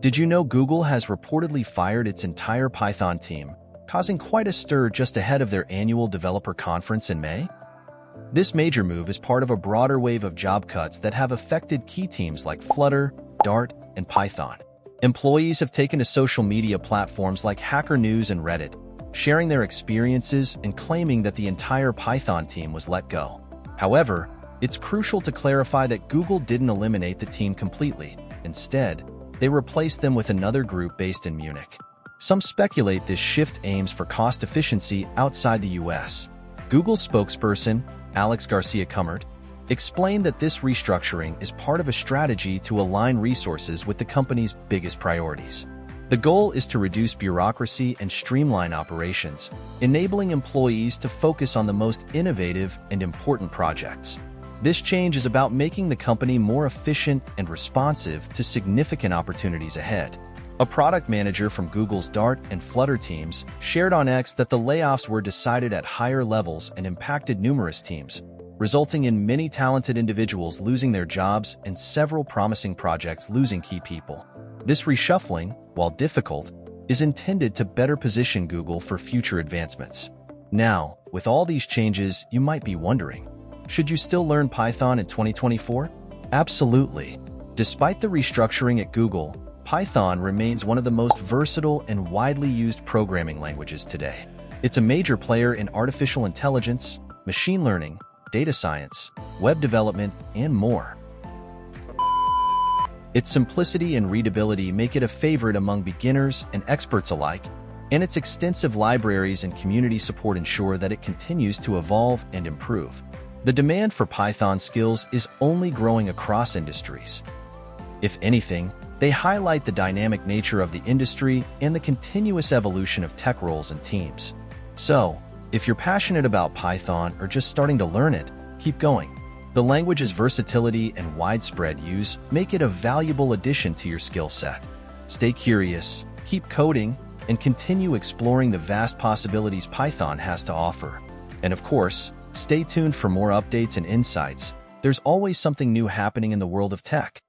Did you know Google has reportedly fired its entire Python team, causing quite a stir just ahead of their annual developer conference in May? This major move is part of a broader wave of job cuts that have affected key teams like Flutter, Dart, and Python. Employees have taken to social media platforms like Hacker News and Reddit, sharing their experiences and claiming that the entire Python team was let go. However, it's crucial to clarify that Google didn't eliminate the team completely. Instead, they replaced them with another group based in Munich. Some speculate this shift aims for cost efficiency outside the US. Google's spokesperson, Alex Garcia-Cummert, explained that this restructuring is part of a strategy to align resources with the company's biggest priorities. The goal is to reduce bureaucracy and streamline operations, enabling employees to focus on the most innovative and important projects. This change is about making the company more efficient and responsive to significant opportunities ahead. A product manager from Google's Dart and Flutter teams shared on X that the layoffs were decided at higher levels and impacted numerous teams, resulting in many talented individuals losing their jobs and several promising projects losing key people. This reshuffling, while difficult, is intended to better position Google for future advancements. Now, with all these changes, you might be wondering, should you still learn Python in 2024? Absolutely. Despite the restructuring at Google, Python remains one of the most versatile and widely used programming languages today. It's a major player in artificial intelligence, machine learning, data science, web development, and more. Its simplicity and readability make it a favorite among beginners and experts alike, and its extensive libraries and community support ensure that it continues to evolve and improve. The demand for Python skills is only growing across industries. If anything, they highlight the dynamic nature of the industry and the continuous evolution of tech roles and teams. So, if you're passionate about Python or just starting to learn it, keep going. The language's versatility and widespread use make it a valuable addition to your skill set. Stay curious, keep coding, and continue exploring the vast possibilities Python has to offer. And of course, stay tuned for more updates and insights. There's always something new happening in the world of tech.